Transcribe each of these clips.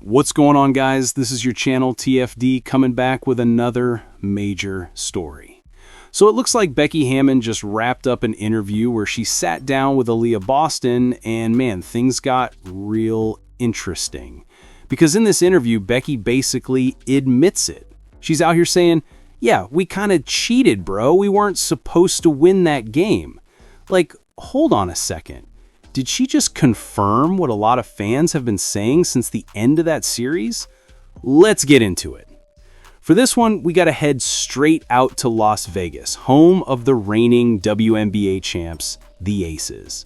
What's going on, guys? This is your channel TFD coming back with another major story. So it looks like Becky Hammon just wrapped up an interview where she sat down with Aaliyah Boston, and man, things got real interesting. Because in this interview, Becky basically admits it. She's out here saying, yeah, we kind of cheated, bro. We weren't supposed to win that game. Like, hold on a second. Did she just confirm what a lot of fans have been saying since the end of that series? Let's get into it. For this one, we got to head straight out to Las Vegas, home of the reigning WNBA champs, the Aces.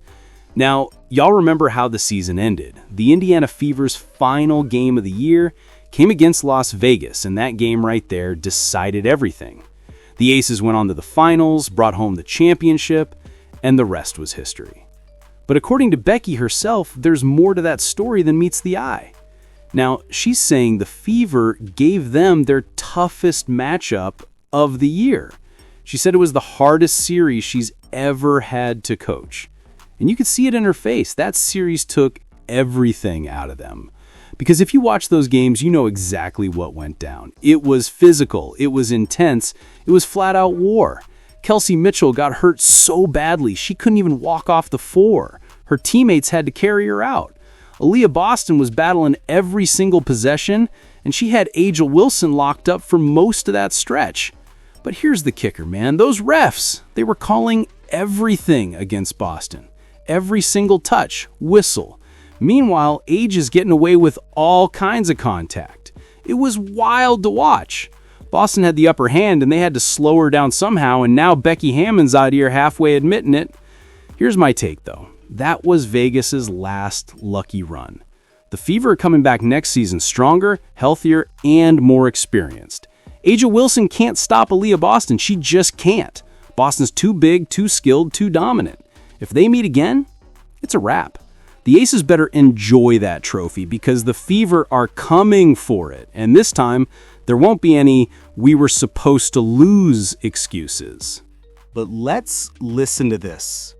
Now, y'all remember how the season ended. The Indiana Fever's final game of the year came against Las Vegas, and that game right there decided everything. The Aces went on to the finals, brought home the championship, and the rest was history. But according to Becky herself, there's more to that story than meets the eye. Now, she's saying the Fever gave them their toughest matchup of the year. She said it was the hardest series she's ever had to coach. And you could see it in her face. That series took everything out of them. Because if you watch those games, you know exactly what went down. It was physical, it was intense, it was flat-out war. Kelsey Mitchell got hurt so badly she couldn't even walk off the floor. Her teammates had to carry her out. Aaliyah Boston was battling every single possession, and she had Angel Wilson locked up for most of that stretch. But here's the kicker, man. Those refs, they were calling everything against Boston. Every single touch, whistle. Meanwhile, Age is getting away with all kinds of contact. It was wild to watch. Boston had the upper hand, and they had to slow her down somehow, and now Becky Hammon's out here halfway admitting it. Here's my take, though. That was Vegas's last lucky run. The Fever are coming back next season stronger, healthier, and more experienced. A'ja Wilson can't stop Aaliyah Boston. She just can't. Boston's too big, too skilled, too dominant. If they meet again, it's a wrap. The Aces better enjoy that trophy because the Fever are coming for it. And this time, there won't be any "we were supposed to lose" excuses. But let's listen to this,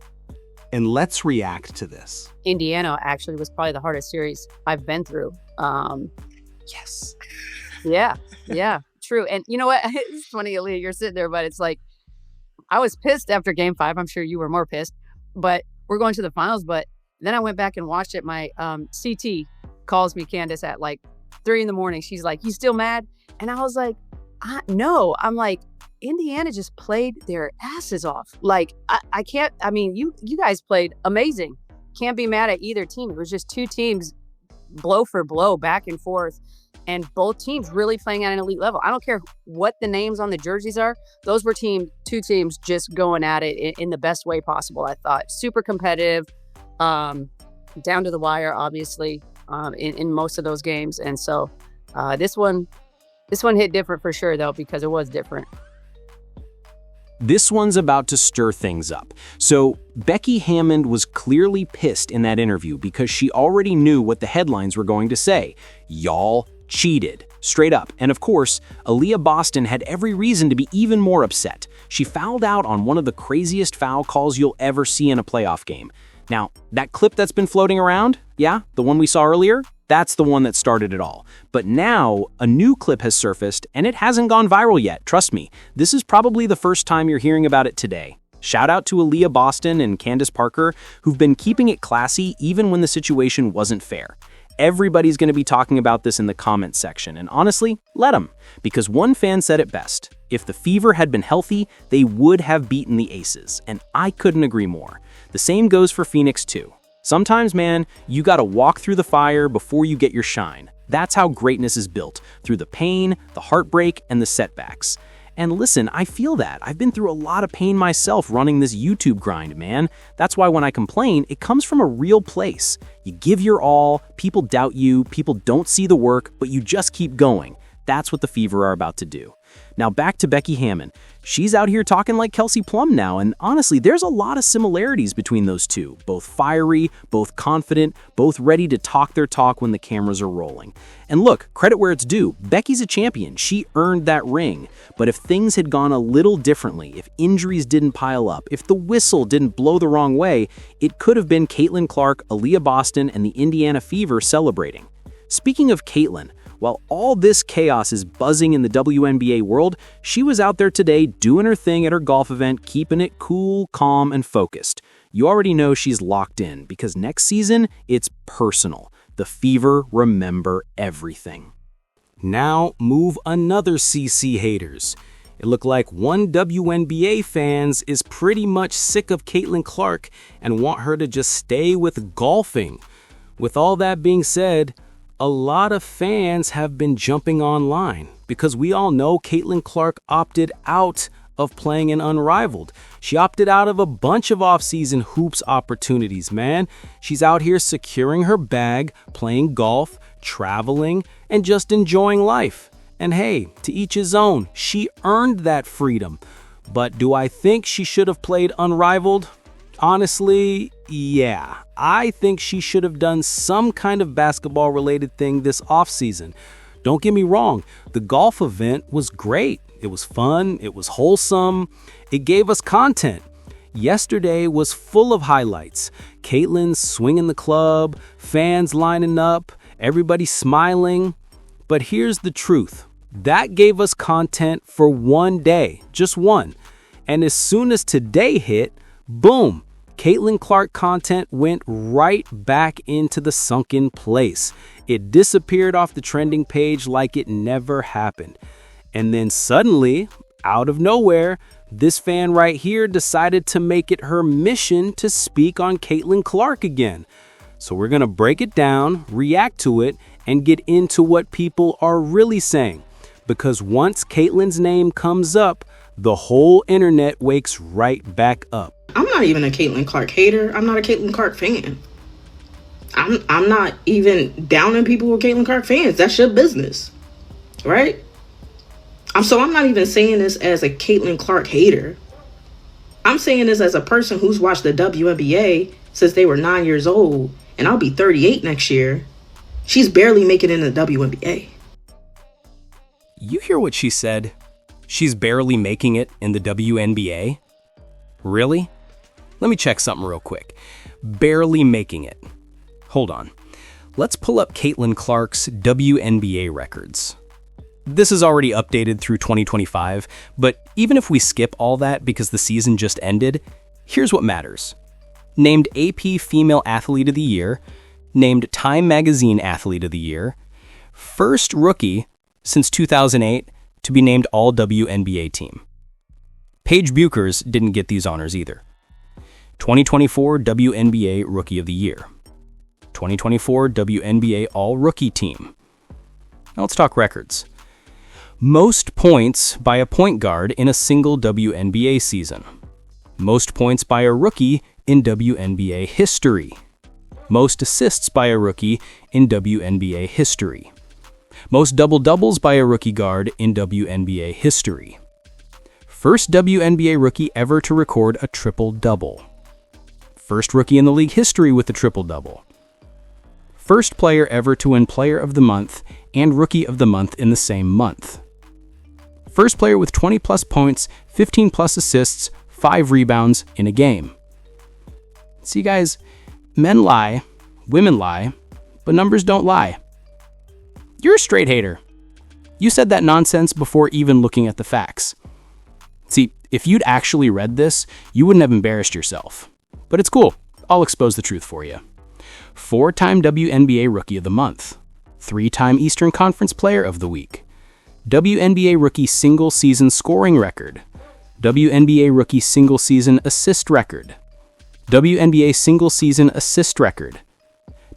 and let's react to this. Indiana actually was probably the hardest series I've been through. Yes. Yeah, true. And you know what? It's funny, Aaliyah, you're sitting there, but it's like, I was pissed after game 5. I'm sure you were more pissed, but we're going to the finals. But then I went back and watched it. My CT calls me, Candace, at like 3 a.m. She's like, "You still mad?" And I was like, no. I'm like, Indiana just played their asses off. Like, I can't, I mean, you guys played amazing. Can't be mad at either team. It was just two teams blow for blow, back and forth, and both teams really playing at an elite level. I don't care what the names on the jerseys are. Those were two teams just going at it in the best way possible, I thought. Super competitive, down to the wire, obviously, in most of those games. And so this one hit different for sure, though, because it was different. This one's about to stir things up. So Becky Hammon was clearly pissed in that interview because she already knew what the headlines were going to say. Y'all cheated. Straight up. And of course, Aaliyah Boston had every reason to be even more upset. She fouled out on one of the craziest foul calls you'll ever see in a playoff game. Now, that clip that's been floating around, yeah, the one we saw earlier, that's the one that started it all. But now, a new clip has surfaced, and it hasn't gone viral yet, trust me. This is probably the first time you're hearing about it today. Shout out to Aaliyah Boston and Candace Parker, who've been keeping it classy even when the situation wasn't fair. Everybody's going to be talking about this in the comments section, and honestly, let them. Because one fan said it best. If the Fever had been healthy, they would have beaten the Aces, and I couldn't agree more. The same goes for Phoenix too. Sometimes, man, you gotta walk through the fire before you get your shine. That's how greatness is built, through the pain, the heartbreak, and the setbacks. And listen, I feel that. I've been through a lot of pain myself running this YouTube grind, man. That's why when I complain, it comes from a real place. You give your all, people doubt you, people don't see the work, but you just keep going. That's what the Fever are about to do. Now back to Becky Hammon. She's out here talking like Kelsey Plum now, and honestly, there's a lot of similarities between those two. Both fiery, both confident, both ready to talk their talk when the cameras are rolling. And look, credit where it's due. Becky's a champion. She earned that ring. But if things had gone a little differently, if injuries didn't pile up, if the whistle didn't blow the wrong way, it could have been Caitlin Clark, Aaliyah Boston, and the Indiana Fever celebrating. Speaking of Caitlin, while all this chaos is buzzing in the WNBA world, she was out there today doing her thing at her golf event, keeping it cool, calm, and focused. You already know she's locked in because next season, it's personal. The Fever remember everything. Now, move another CC haters. It looked like one WNBA fans is pretty much sick of Caitlin Clark and want her to just stay with golfing. With all that being said, a lot of fans have been jumping online because we all know Caitlin Clark opted out of playing in Unrivaled. She opted out of a bunch of off-season hoops opportunities, man. She's out here securing her bag, playing golf, traveling, and just enjoying life. And hey, to each his own, she earned that freedom. But do I think she should have played Unrivaled? Honestly, yeah. I think she should have done some kind of basketball-related thing this offseason. Don't get me wrong, the golf event was great. It was fun, it was wholesome, it gave us content. Yesterday was full of highlights. Caitlin swinging the club, fans lining up, everybody smiling. But here's the truth. That gave us content for one day, just one. And as soon as today hit, boom, Caitlin Clark content went right back into the sunken place. It disappeared off the trending page like it never happened. And then suddenly, out of nowhere, this fan right here decided to make it her mission to speak on Caitlin Clark again. So we're going to break it down, react to it, and get into what people are really saying. Because once Caitlin's name comes up, the whole internet wakes right back up. I'm not even a Caitlin Clark hater. I'm not a Caitlin Clark fan. I'm not even downing people who are Caitlin Clark fans. That's your business, right? I'm not even saying this as a Caitlin Clark hater. I'm saying this as a person who's watched the WNBA since they were 9 years old, and I'll be 38 next year. She's barely making it in the WNBA. You hear what she said? She's barely making it in the WNBA? Really? Let me check something real quick. Barely making it. Hold on. Let's pull up Caitlin Clark's WNBA records. This is already updated through 2025, but even if we skip all that because the season just ended, here's what matters. Named AP Female Athlete of the Year, named Time Magazine Athlete of the Year, first rookie since 2008 to be named All WNBA Team. Paige Buchers didn't get these honors either. 2024 WNBA Rookie of the Year. 2024 WNBA All-Rookie Team. Now let's talk records. Most points by a point guard in a single WNBA season. Most points by a rookie in WNBA history. Most assists by a rookie in WNBA history. Most double-doubles by a rookie guard in WNBA history. First WNBA rookie ever to record a triple-double. First rookie in the league history with a triple-double. First player ever to win Player of the Month and Rookie of the Month in the same month. First player with 20-plus points, 15-plus assists, 5 rebounds in a game. See, guys, men lie, women lie, but numbers don't lie. You're a straight hater. You said that nonsense before even looking at the facts. See, if you'd actually read this, you wouldn't have embarrassed yourself. But it's cool. I'll expose the truth for you. 4-time WNBA Rookie of the Month. 3-time Eastern Conference Player of the Week. WNBA Rookie Single Season Scoring Record. WNBA Rookie Single Season Assist Record. WNBA Single Season Assist Record.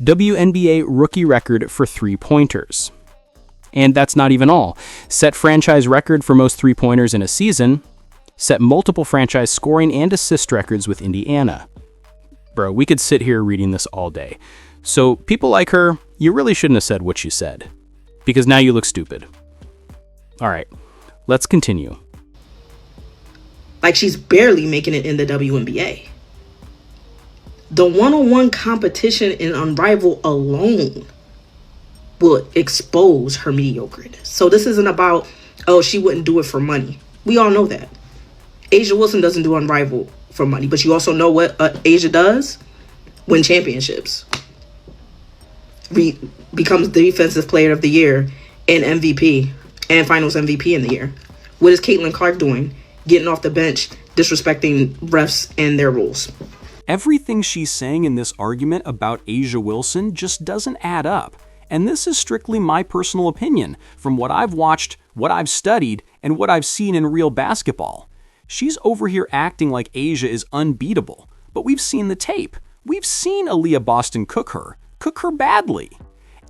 WNBA Rookie Record for 3-pointers. And that's not even all. Set franchise record for most 3-pointers in a season. Set multiple franchise scoring and assist records with Indiana. Bro, we could sit here reading this all day. So people like her, you really shouldn't have said what you said. Because now you look stupid. All right, let's continue. Like, she's barely making it in the WNBA. The one-on-one competition in Unrivaled alone would expose her mediocreness. So this isn't about, oh, she wouldn't do it for money. We all know that. Asia Wilson doesn't do Unrivaled for money, but you also know what Asia does? Win championships. becomes Defensive Player of the Year and MVP and Finals MVP in the year. What is Caitlin Clark doing? Getting off the bench, disrespecting refs and their rules. Everything she's saying in this argument about A'ja Wilson just doesn't add up. And this is strictly my personal opinion from what I've watched, what I've studied, and what I've seen in real basketball. She's over here acting like A'ja is unbeatable, but we've seen the tape. We've seen Aaliyah Boston cook her badly.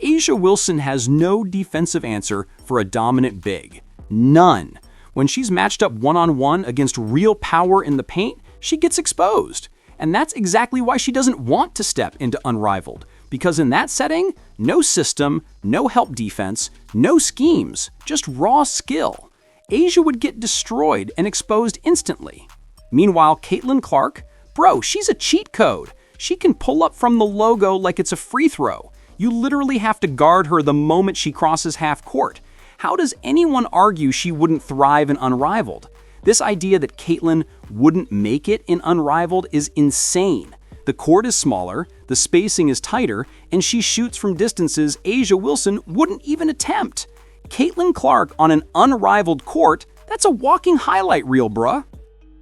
A'ja Wilson has no defensive answer for a dominant big. None. When she's matched up one-on-one against real power in the paint, she gets exposed. And that's exactly why she doesn't want to step into Unrivaled. Because in that setting, no system, no help defense, no schemes, just raw skill. A'ja would get destroyed and exposed instantly. Meanwhile, Caitlin Clark, bro, she's a cheat code. She can pull up from the logo like it's a free throw. You literally have to guard her the moment she crosses half court. How does anyone argue she wouldn't thrive in Unrivaled? This idea that Caitlin wouldn't make it in Unrivaled is insane. The court is smaller, the spacing is tighter, and she shoots from distances A'ja Wilson wouldn't even attempt. Caitlin Clark on an unrivaled court, that's a walking highlight reel, bruh.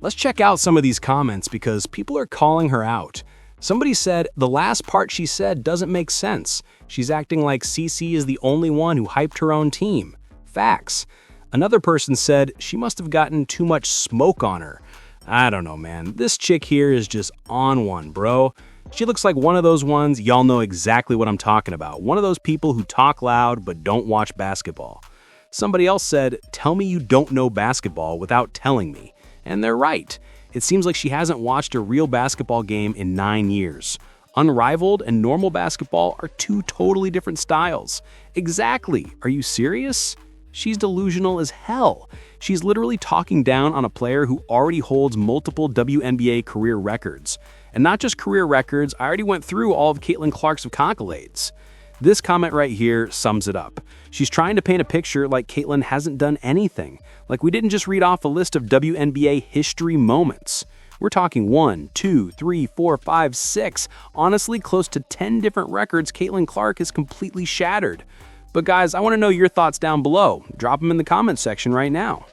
Let's check out some of these comments because people are calling her out. Somebody said, the last part she said doesn't make sense. She's acting like CC is the only one who hyped her own team. Facts. Another person said she must have gotten too much smoke on her. I don't know, man. This chick here is just on one, bro. She looks like one of those ones, y'all know exactly what I'm talking about. One of those people who talk loud but don't watch basketball. Somebody else said, tell me you don't know basketball without telling me. And they're right. It seems like she hasn't watched a real basketball game in 9 years. Unrivaled and normal basketball are two totally different styles. Exactly. Are you serious? She's delusional as hell. She's literally talking down on a player who already holds multiple WNBA career records. And not just career records, I already went through all of Caitlin Clark's accolades. This comment right here sums it up. She's trying to paint a picture like Caitlin hasn't done anything. Like we didn't just read off a list of WNBA history moments. We're talking 1, 2, 3, 4, 5, 6, honestly close to 10 different records Caitlin Clark has completely shattered. But guys, I want to know your thoughts down below. Drop them in the comments section right now.